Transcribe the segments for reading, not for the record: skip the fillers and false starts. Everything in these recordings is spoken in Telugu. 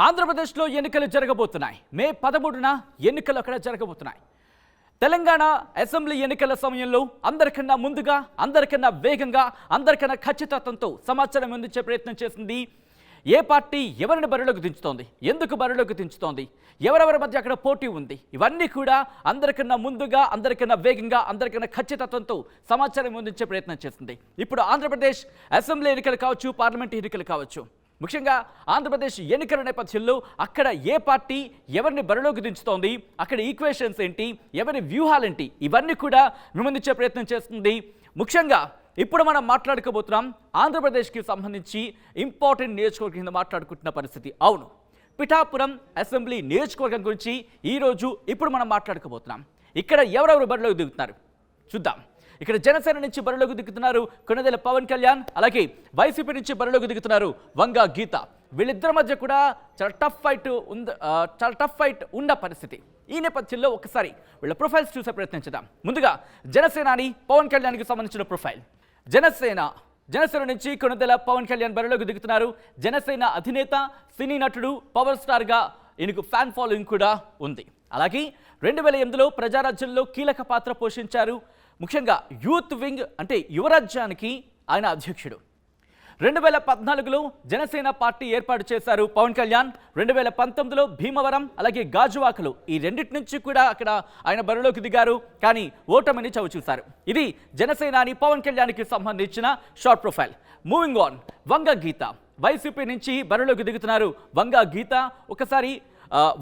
ఆంధ్రప్రదేశ్లో ఎన్నికలు జరగబోతున్నాయి. మే 13న ఎన్నికలు అక్కడ జరగబోతున్నాయి. తెలంగాణ అసెంబ్లీ ఎన్నికల సమయంలో అందరికన్నా ముందుగా, అందరికన్నా వేగంగా, అందరికన్నా ఖచ్చితత్వంతో సమాచారం అందించే ప్రయత్నం చేసింది. ఏ పార్టీ ఎవరిని బరిలోకి దించుతోంది, ఎందుకు బరిలోకి దించుతోంది, ఎవరెవరి మధ్య అక్కడ పోటీ ఉంది, ఇవన్నీ కూడా అందరికన్నా ముందుగా, అందరికన్నా వేగంగా, అందరికన్నా ఖచ్చితత్వంతో సమాచారం అందించే ప్రయత్నం చేసింది. ఇప్పుడు ఆంధ్రప్రదేశ్ అసెంబ్లీ ఎన్నికలు కావచ్చు, పార్లమెంట్ ఎన్నికలు కావచ్చు, ముఖ్యంగా ఆంధ్రప్రదేశ్ ఎన్నికల నేపథ్యంలో అక్కడ ఏ పార్టీ ఎవరిని బరిలోకి దించుతోంది, అక్కడ ఈక్వేషన్స్ ఏంటి, ఎవరి వ్యూహాలేంటి, ఇవన్నీ కూడా విమందించే ప్రయత్నం చేస్తుంది. ముఖ్యంగా ఇప్పుడు మనం మాట్లాడుకోబోతున్నాం ఆంధ్రప్రదేశ్కి సంబంధించి ఇంపార్టెంట్ నియోజకవర్గం కింద మాట్లాడుకుంటున్న పరిస్థితి. అవును, పిఠాపురం అసెంబ్లీ నియోజకవర్గం గురించి ఈరోజు ఇప్పుడు మనం మాట్లాడుకోబోతున్నాం. ఇక్కడ ఎవరెవరు బరిలోకి దిగుతున్నారు చూద్దాం. ఇక్కడ జనసేన నుంచి బరిలోకి దిగుతున్నారు కొణిదెల పవన్ కళ్యాణ్, అలాగే వైసీపీ నుంచి బరిలోకి దిగుతున్నారు వంగా గీత. వీళ్ళిద్దరి మధ్య కూడా చాలా టఫ్ ఫైట్ ఉన్న పరిస్థితి. ఈ నేపథ్యంలో ఒకసారి వీళ్ళ ప్రొఫైల్స్ చూసే ప్రయత్నం చేద్దాం. ముందుగా జనసేనాని పవన్ కళ్యాణ్కి సంబంధించిన ప్రొఫైల్. జనసేన నుంచి కొణిదెల పవన్ కళ్యాణ్ బరిలోకి దిగుతున్నారు. జనసేన అధినేత, సినీ నటుడు, పవర్ స్టార్గా ఈయనకు ఫ్యాన్ ఫాలోయింగ్ కూడా ఉంది. అలాగే 2008లో ప్రజారాజ్యంలో కీలక పాత్ర పోషించారు. ముఖ్యంగా యూత్ వింగ్ అంటే యువరాజ్యానికి ఆయన అధ్యక్షుడు. 2014లో జనసేన పార్టీ ఏర్పాటు చేశారు పవన్ కళ్యాణ్. 2019లో భీమవరం అలాగే గాజువాకలు ఈ రెండింటి నుంచి కూడా అక్కడ ఆయన బరిలోకి దిగారు, కానీ ఓటమిని చవిచూశారు. ఇది జనసేనాని పవన్ కళ్యాణ్కి సంబంధించిన short profile. Moving on, Vanga Geetha YCP నుంచి బరిలోకి దిగుతున్నారు. వంగా గీత, ఒకసారి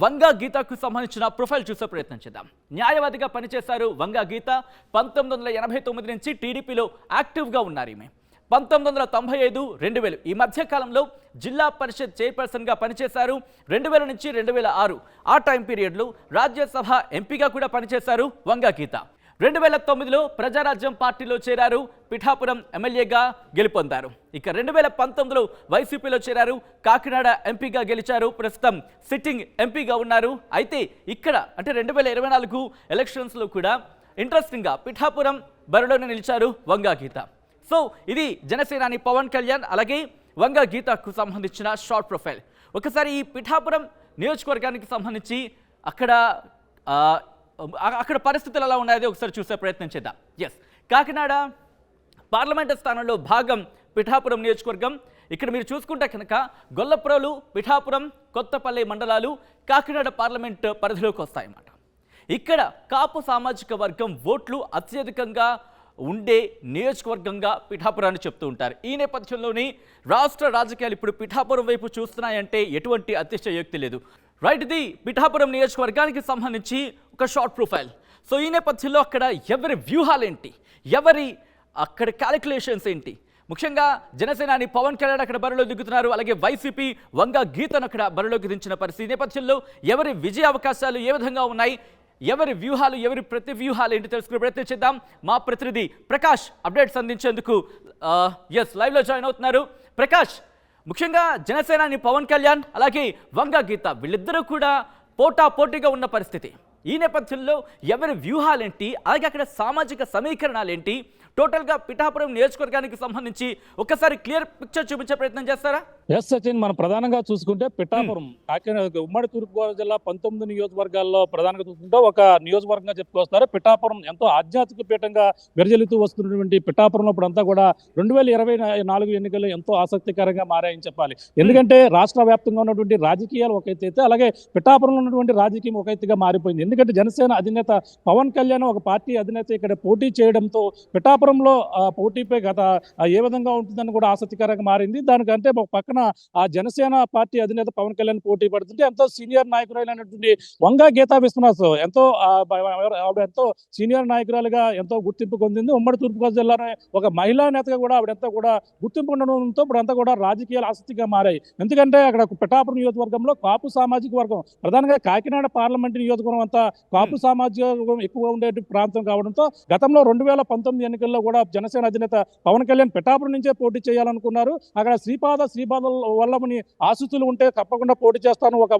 వంగా గీతకు సంబంధించిన ప్రొఫైల్ చూసే ప్రయత్నం చేద్దాం. న్యాయవాదిగా పనిచేశారు వంగా గీత. 1989 నుంచి టీడీపీలో యాక్టివ్గా ఉన్నారు ఈమె. 1995, 2000 ఈ మధ్యకాలంలో జిల్లా పరిషత్ చైర్పర్సన్గా పనిచేశారు. 2000 నుంచి 2006 ఆ టైం పీరియడ్లో రాజ్యసభ ఎంపీగా కూడా పనిచేశారు వంగా గీత. 2009లో ప్రజారాజ్యం పార్టీలో చేరారు. పిఠాపురం ఎమ్మెల్యేగా గెలుపొందారు. ఇక 2019లో వైసీపీలో చేరారు. కాకినాడ ఎంపీగా గెలిచారు. ప్రస్తుతం సిట్టింగ్ ఎంపీగా ఉన్నారు. అయితే ఇక్కడ అంటే 2024 ఎలక్షన్స్లో కూడా ఇంట్రెస్టింగ్గా పిఠాపురం బరిలోనే నిలిచారు వంగా గీత. సో ఇది జనసేనాని పవన్ కళ్యాణ్ అలాగే వంగా గీతకు సంబంధించిన షార్ట్ ప్రొఫైల్. ఒకసారి ఈ పిఠాపురం నియోజకవర్గానికి సంబంధించి అక్కడ పరిస్థితులు ఎలా ఉన్నాయో ఒకసారి చూసే ప్రయత్నం చేద్దాం. ఎస్, కాకినాడ పార్లమెంటు స్థానంలో భాగం పిఠాపురం నియోజకవర్గం. ఇక్కడ మీరు చూసుకుంటే కనుక గొల్లప్రోలు, పిఠాపురం, కొత్తపల్లి మండలాలు కాకినాడ పార్లమెంట్ పరిధిలోకి వస్తాయన్నమాట. ఇక్కడ కాపు సామాజిక వర్గం ఓట్లు అత్యధికంగా ఉండే నియోజకవర్గంగా పిఠాపురాన్ని చెప్తూ ఉంటారు. ఈ నేపథ్యంలోని రాష్ట్ర రాజకీయాలు ఇప్పుడు పిఠాపురం వైపు చూస్తున్నాయంటే ఎటువంటి అతిశయోక్తి లేదు. రైట్, ఇది పిఠాపురం నియోజకవర్గానికి సంబంధించి ఒక షార్ట్ ప్రొఫైల్. సో ఈ నేపథ్యంలో అక్కడ ఎవరి వ్యూహాలేంటి, ఎవరి అక్కడ క్యాలిక్యులేషన్స్ ఏంటి, ముఖ్యంగా జనసేనాని పవన్ కళ్యాణ్ అక్కడ బరిలో దిగుతున్నారు. అలాగే వైసీపీ వంగా గీతను అక్కడ బరిలోకి దించిన పరిస్థితి. ఈ నేపథ్యంలో ఎవరి విజయ అవకాశాలు ఏ విధంగా ఉన్నాయి, ఎవరి వ్యూహాలు, ఎవరి ప్రతి వ్యూహాలు ఏంటి తెలుసుకునే ప్రయత్నం చేద్దాం. మా ప్రతినిధి ప్రకాష్ అప్డేట్స్ అందించేందుకు లైవ్లో జాయిన్ అవుతున్నారు. ప్రకాష్, ముఖ్యంగా జనసేనాని పవన్ కళ్యాణ్ అలాగే వంగా గీత వీళ్ళిద్దరూ కూడా పోటాపోటీగా ఉన్న పరిస్థితి. ఈ నేపథ్యంలో ఎవరి వ్యూహాలేంటి, అలాగే అక్కడ సామాజిక సమీకరణాలేంటి, టోటల్గా పిఠాపురం నియోజకవర్గానికి సంబంధించి ఒకసారి క్లియర్ పిక్చర్ చూపించే ప్రయత్నం చేస్తారా? ఎస్ సచిన్, మనం ప్రధానంగా చూసుకుంటే పిఠాపురం కాకినాడ ఉమ్మడి తూర్పుగోదావరి జిల్లా 19 నియోజకవర్గాల్లో ప్రధానంగా చూసుకుంటే ఒక నియోజకవర్గంగా చెప్పుకొస్తారు. పిఠాపురం ఎంతో ఆధ్యాత్మిక పీఠంగా విరజిల్లుతూ వస్తున్నటువంటి పిఠాపురంలో ఇప్పుడంతా కూడా 2024 ఎన్నికలు ఎంతో ఆసక్తికరంగా మారాయని చెప్పాలి. ఎందుకంటే రాష్ట్ర వ్యాప్తంగా ఉన్నటువంటి రాజకీయాలు ఒక ఎత్తు అయితే, అలాగే పిఠాపురంలో ఉన్నటువంటి రాజకీయం ఒక ఎత్తుగా మారిపోయింది. ఎందుకంటే జనసేన అధినేత పవన్ కళ్యాణ్ ఒక పార్టీ అధినేత ఇక్కడ పోటీ చేయడంతో పిఠాపురంలో పోటీపై ఏ విధంగా ఉంటుందని కూడా ఆసక్తికరంగా మారింది. దానికంటే ఒక పక్కన ఆ జనసేన పార్టీ అధినేత పవన్ కళ్యాణ్ పోటీ పడుతుంటే ఎంతో సీనియర్ నాయకురాలైనటువంటి వంగా గీతా విశ్వనాథ్ ఎంతో సీనియర్ నాయకురాలుగా ఎంతో గుర్తింపు పొందింది. ఉమ్మడి తూర్పుగోదావరి జిల్లాలో ఒక మహిళా నేతగా కూడా ఆవిడంతా కూడా గుర్తింపు ఉండడంతో ఇప్పుడంతా కూడా రాజకీయాలు ఆసక్తిగా మారాయి. ఎందుకంటే అక్కడ పిఠాపురం నియోజకవర్గంలో కాపు సామాజిక వర్గం, ప్రధానంగా కాకినాడ పార్లమెంటు నియోజకవర్గం అంతా కాపు సామాజిక వర్గం ఎక్కువ ఉండే ప్రాంతం కావడంతో గతంలో 2019 ఎన్నికల్లో కూడా జనసేన అధినేత పవన్ కళ్యాణ్ పిఠాపురం నుంచే పోటీ చేయాలనుకున్నారు. అక్కడ శ్రీపాద వల్లమని ఆశీస్సులు ఉంటే తప్పకుండా పోటీ చేస్తాను ఒక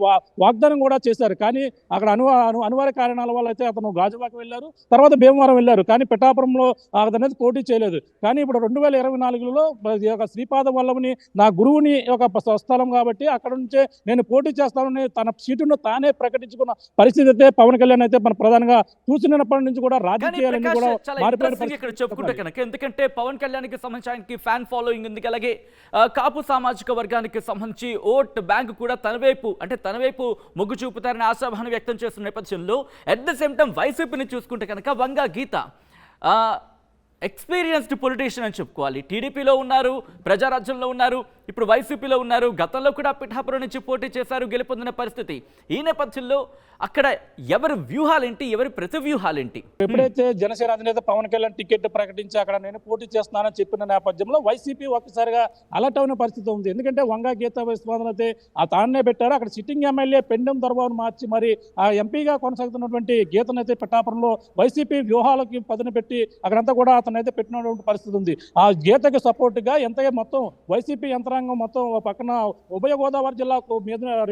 వాగ్దానం కూడా చేశారు. కానీ అక్కడ అనివార్య కారణాల వల్ల అయితే అతను గాజువాక వెళ్ళారు, తర్వాత భీమవరం వెళ్ళారు. కానీ పిఠాపురంలో అతనేది పోటీ చేయలేదు. కానీ ఇప్పుడు 2024లో శ్రీపాద వల్లభని నా గురువుని ఒక స్వస్థలం కాబట్టి అక్కడ నుంచే నేను పోటీ చేస్తానని తన సీటును తానే ప్రకటించుకున్న పరిస్థితి అయితే పవన్ కళ్యాణ్ అయితే మన ప్రధానంగా చూసినప్పటి నుంచి కూడా రాజకీయాలన్నీ కూడా మారిపోయిన ఇక్కడ చెప్పుకుంటే కనుక, ఎందుకంటే పవన్ కళ్యాణ్ కి సంబంధించి ఆయనకి ఫ్యాన్ ఫాలోయింగ్ ఉంది, అలాగే కాపు సామాజిక వర్గానికి సంబంధించి ఓట్ బ్యాంక్ కూడా తన వైపు మొగ్గు చూపుతారని ఆశాభావం వ్యక్తం చేస్తున్న నేపథ్యంలో అట్ ద సేమ్ టైం వైసీపీని చూసుకుంటే కనుక వంగా గీత ఎక్స్పీరియన్స్డ్ పొలిటీషియన్ అని చెప్పుకోవాలి. టీడీపీలో ఉన్నారు, ప్రజారాజ్యంలో ఉన్నారు, ఇప్పుడు వైసీపీలో ఉన్నారు, గతంలో కూడా పిఠాపురం నుంచి పోటీ చేశారు, గెలుపొందిన పరిస్థితి. ఈ నేపథ్యంలో అక్కడ ఎవరి వ్యూహాలేంటి, ఎవరి ప్రతి వ్యూహాలేంటి? ఎప్పుడైతే జనసేన అధినేత పవన్ కళ్యాణ్ టికెట్ ప్రకటించి అక్కడ నేను పోటీ చేస్తున్నానని చెప్పిన నేపథ్యంలో వైసీపీ ఒక్కసారిగా అలర్ట్ అయిన పరిస్థితి ఉంది. ఎందుకంటే వంగా గీత విశ్వనాథన్ అయితే తానే పెట్టారు. అక్కడ సిట్టింగ్ ఎమ్మెల్యే పెండెం దొరబాబును మార్చి మరి ఆ ఎంపీగా కొనసాగుతున్నటువంటి గీతనైతే పిఠాపురంలో వైసీపీ వ్యూహాలకి పదును పెట్టి అక్కడంతా కూడా అతనైతే పెట్టినటువంటి పరిస్థితి ఉంది. ఆ గీతకి సపోర్ట్ గా ఎంతగా మొత్తం వైసీపీ యంత్రాంగం మొత్తం పక్కన ఉభయ గోదావరి జిల్లాకు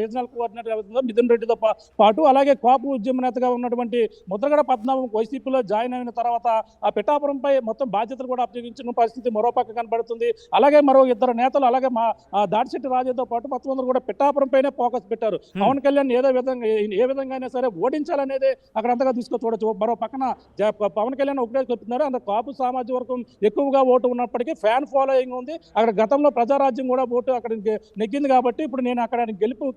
రీజనల్ కోఆర్డినేటర్ మిథున్ రెడ్డితో పాటు అలాగే కాపు ఉద్యమ నేతగా ఉన్నటువంటి ముద్రగడ పద్మనాభం వైసీపీలో జాయిన్ అయిన తర్వాత ఆ పిఠాపురంపై మొత్తం బాధ్యతలు కూడా అప్పగించిన పరిస్థితి మరోపక్క కనబడుతుంది. అలాగే మరో ఇద్దరు నేతలు అలాగే దాడిశెట్టి రాజేతో పాటు మొత్తం అందరూ కూడా పిఠాపురం పైనే ఫోకస్ పెట్టారు. పవన్ కళ్యాణ్ ఏ విధంగా అయినా సరే ఓడించాలనేది అక్కడ అంతగా చూడొచ్చు. మరో పక్కన పవన్ కళ్యాణ్ ఒకటే చెప్తున్నారు, అంత కాపు సామాజిక వర్గం ఎక్కువగా ఓటు ఉన్నప్పటికీ ఫ్యాన్ ఫాలోయింగ్ ఉంది. అక్కడ గతంలో ప్రజారాజ్యం కూడా ఓటు అక్కడ నెగ్గింది కాబట్టి ఇప్పుడు నేను అక్కడ గెలుపు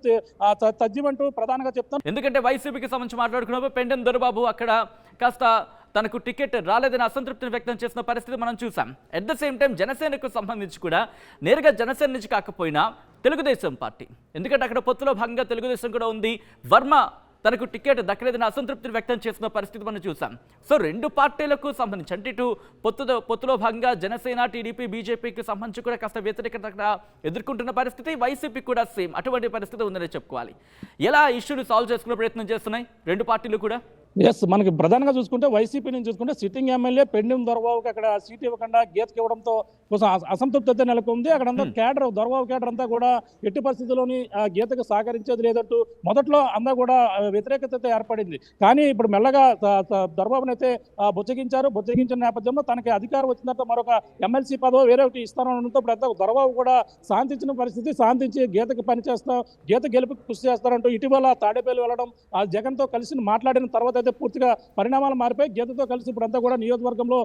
తజ్జిమంటూ ప్రధానంగా చెప్తాను. ఎందుకంటే వైసీపీకి సంబంధించి మాట్లాడుకున్నప్పుడు పెండెం దొరబాబు అక్కడ కాస్త తనకు టికెట్ రాలేదని అసంతృప్తిని వ్యక్తం చేసిన పరిస్థితి మనం చూసాం. అట్ ద సేమ్ టైం జనసేనకు సంబంధించి కూడా నేరుగా జనసేన నుంచి కాకపోయినా తెలుగుదేశం పార్టీ, ఎందుకంటే అక్కడ పొత్తులో భాగంగా తెలుగుదేశం కూడా ఉంది, వర్మ తనకు టికెట్ దక్కలేదని అసంతృప్తిని వ్యక్తం చేసిన పరిస్థితి మనం చూసాం. సో రెండు పార్టీలకు సంబంధించి అంటే ఇటు పొత్తులో భాగంగా జనసేన, టీడీపీ, బీజేపీకి సంబంధించి కూడా కాస్త వ్యతిరేకత ఎదుర్కొంటున్న పరిస్థితి, వైసీపీ కూడా సేమ్ అటువంటి పరిస్థితి ఉందని చెప్పుకోవాలి. ఎలా ఇష్యూని సాల్వ్ చేసుకునే ప్రయత్నం చేస్తున్నాయి రెండు పార్టీలు కూడా? ఎస్, మనకి ప్రధానంగా చూసుకుంటే వైసీపీ నుంచి చూసుకుంటే సిట్టింగ్ ఎమ్మెల్యే పెండెం దొరబాబుకి అక్కడ సీట్ ఇవ్వకుండా గీతకి ఇవ్వడంతో కొంచెం అసంతృప్తి అయితే నెలకొంది. అక్కడంతా కేడర్ దొరబాబు కేడర్ అంతా కూడా ఎట్టి పరిస్థితుల్లోని ఆ గీతకు సహకరించేది లేదంటూ మొదట్లో అంతా కూడా వ్యతిరేకత అయితే ఏర్పడింది. కానీ ఇప్పుడు మెల్లగా దొరబాబుని అయితే బుజ్జగించిన నేపథ్యంలో తనకి అధికారం వచ్చిన తర్వాత మరొక ఎమ్మెల్సీ పదవి వేరే ఒకటి ఇస్తానడంతో ఇప్పుడు అంతా దొరబాబు కూడా శాంతించిన పరిస్థితి, శాంతించి గీతకి పనిచేస్తాం, గీత గెలుపుకి కృషి చేస్తారంటూ ఇటీవల తాడేపల్లి వెళ్ళడం, ఆ జగన్తో కలిసి మాట్లాడిన తర్వాత పూర్తిగా పరిణామాలు మారిపోయి గీతతో కలిసి ఇప్పుడంతా కూడా నియోజకవర్గంలో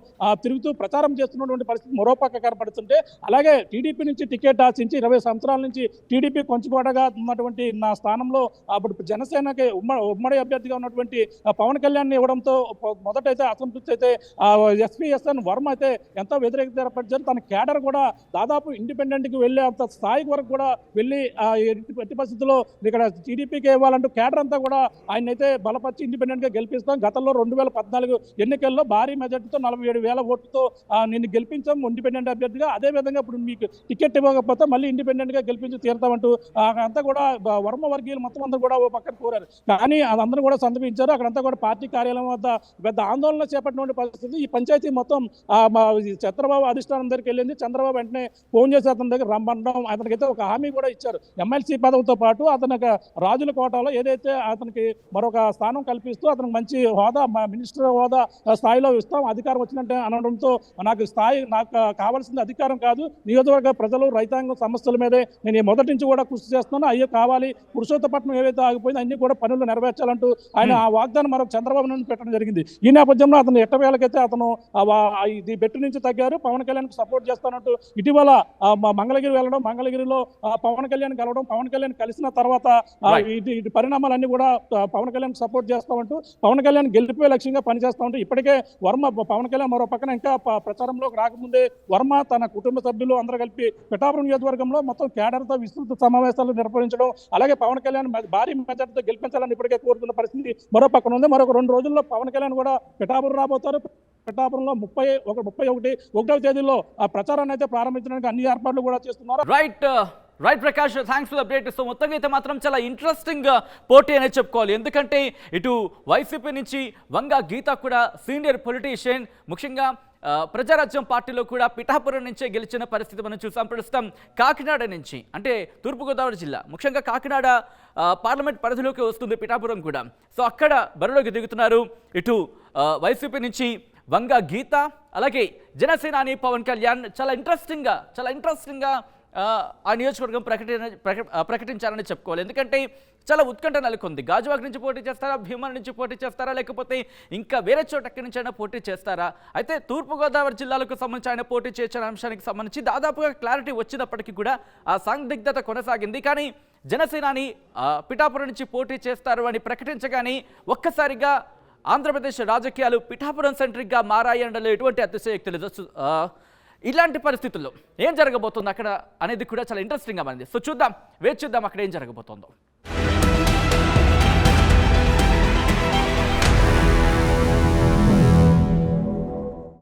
తిరుగుతూ ప్రచారం చేస్తున్నటువంటి పరిస్థితి మరోపక్క కనపడుతుంటే, అలాగే టీడీపీ నుంచి టికెట్ ఆశించి 20 సంవత్సరాల నుంచి టీడీపీ కొంచెపాటుగా ఉన్నటువంటి నా స్థానంలో అప్పుడు జనసేనకి ఉమ్మడి అభ్యర్థిగా ఉన్నటువంటి పవన్ కళ్యాణ్ ఇవ్వడంతో మొదటైతే అసంతృప్తి అయితే ఎస్పీఎస్ఎన్ వర్మ అయితే ఎంతో వ్యతిరేకత ఏర్పరిచారు. తన కేడర్ కూడా దాదాపు ఇండిపెండెంట్ కి వెళ్ళే అంత స్థాయికి వరకు కూడా వెళ్ళి ఎట్టి పరిస్థితుల్లో ఇక్కడ టీడీపీకి ఇవ్వాలంటూ కేడర్ అంతా కూడా ఆయన అయితే బలపరిచి ఇండిపెండెంట్ గా గెలిపిస్తాం. గతంలో 2014 ఎన్నికల్లో భారీ మెజార్టీతో 47,000 ఓట్లతో నిన్ను గెలిపించాం ఇండిపెండెంట్ అభ్యర్థిగా. అదే విధంగా ఇప్పుడు మీకు టికెట్ ఇవ్వకపోతే మళ్ళీ ఇండిపెండెంట్ గా గెలిపించి తీరుతామంటూ అంతా కూడా వర్మ వర్గీయులు మొత్తం అందరూ కూడా ఓ పక్కన కోరారు. కానీ అదందరూ కూడా సంతపించారు. అక్కడంతా కూడా పార్టీ కార్యాలయం వద్ద పెద్ద ఆందోళన చేపట్టిన పరిస్థితి. ఈ పంచాయతీ మొత్తం చంద్రబాబు అధిష్టానం దగ్గరికి వెళ్ళింది. చంద్రబాబు వెంటనే ఫోన్ చేసి అతని దగ్గర రమ్మడం, అతనికైతే ఒక హామీ కూడా ఇచ్చారు. ఎమ్మెల్సీ పదవితో పాటు అతనికి రాజుల కోటలో ఏదైతే అతనికి మరొక స్థానం కల్పిస్తూ అతనికి మంచి హోదా, మినిస్టర్ హోదా స్థాయిలో ఇస్తాం అధికారం వచ్చినట్టే అనడంతో నాకు కావాల్సింది అధికారం కాదు, నియోజకవర్గ ప్రజలు రైతాంగం సమస్యల మీదే నేను మొదటి నుంచి కూడా కృషి చేస్తున్నాను, అయ్యో కావాలి, పురుషోత్తపట్నం ఏవైతే ఆగిపోయిందో అన్ని కూడా పనులు నెరవేర్చాలంటూ ఆయన ఆ వాగ్దానం మరొక చంద్రబాబు నుండి పెట్టడం జరిగింది. ఈ నేపథ్యంలో అతను ఎట్టవేళకైతే అతను ఇది బెట్టు నుంచి తగ్గారు, పవన్ కళ్యాణ్ సపోర్ట్ చేస్తానంటూ ఇటీవల మంగళగిరి వెళ్ళడం, మంగళగిరిలో పవన్ కళ్యాణ్ కలవడం, పవన్ కళ్యాణ్ కలిసిన తర్వాత ఇటు పరిణామాలన్నీ కూడా పవన్ కళ్యాణ్ సపోర్ట్ చేస్తామంటూ పవన్ కళ్యాణ్ గెలిపే లక్ష్యంగా పనిచేస్తామంటూ ఇప్పటికే వర్మ పవన్ కళ్యాణ్ మరో పక్కన ఇంకా ప్రచారంలోకి రాకముందే వర్మ తన కుటుంబ సభ్యులు అందరూ కలిపి పిఠాపురం నియోజకవర్గంలో మొత్తం కేడర్తో విస్తృత సమావేశాలు నిర్వహించడం, అలాగే పవన్ కళ్యాణ్ భారీ మెజార్టీతో గెలిపించాలని ఇప్పటికే కోరుతున్న పరిస్థితి మరో పక్కన ఉంది. మరొక 2 రోజుల్లో పవన్ కళ్యాణ్ కూడా పిఠాపురం రాబోతారు. పిఠాపురంలో 31వ తేదీలో ఆ ప్రచారాన్ని అయితే ప్రారంభించడానికి అన్ని ఏర్పాట్లు కూడా చేస్తున్నారు. Right Prakash, thanks for update. So మొత్తంగా అయితే మాత్రం చాలా ఇంట్రెస్టింగ్ పోటీ అనేది చెప్పుకోవాలి. ఎందుకంటే ఇటు వైసీపీ నుంచి వంగా గీత కూడా సీనియర్ పొలిటీషియన్, ముఖ్యంగా ప్రజారాజ్యం పార్టీలో కూడా పిఠాపురం నుంచే గెలిచిన పరిస్థితి మనం చూసాం. ప్రస్తుతం కాకినాడ నుంచి, అంటే తూర్పుగోదావరి జిల్లా, ముఖ్యంగా కాకినాడ పార్లమెంట్ పరిధిలోకి వస్తుంది పిఠాపురం కూడా. సో అక్కడ బరిలోకి దిగుతున్నారు ఇటు వైసీపీ నుంచి వంగ గీత, అలాగే జనసేనాని పవన్ కళ్యాణ్. చాలా ఇంట్రెస్టింగ్గా ఆ నియోజకవర్గం ప్రకటించారని చెప్పుకోవాలి. ఎందుకంటే చాలా ఉత్కంఠ నెలకొంది. గాజువాక నుంచి పోటీ చేస్తారా, భీమవరం నుంచి పోటీ చేస్తారా, లేకపోతే ఇంకా వేరే చోట ఎక్కడి నుంచి అయినా పోటీ చేస్తారా? అయితే తూర్పుగోదావరి జిల్లాలకు సంబంధించి ఆయన పోటీ చేసిన అంశానికి సంబంధించి దాదాపుగా క్లారిటీ వచ్చినప్పటికీ కూడా ఆ సందిగ్ధత కొనసాగింది. కానీ జనసేనాని పిఠాపురం నుంచి పోటీ చేస్తారు అని ప్రకటించగానే ఒక్కసారిగా ఆంధ్రప్రదేశ్ రాజకీయాలు పిఠాపురం సెంట్రిక్గా మారాయి అనడంలో ఎటువంటి అతిశయోక్తి లేదు. ఇలాంటి పరిస్థితుల్లో ఏం జరగబోతుంది అక్కడ అనేది కూడా చాలా ఇంట్రెస్టింగ్గా మారింది. సో చూద్దాం, వేచి చూద్దాం అక్కడ ఏం జరగబోతుందో.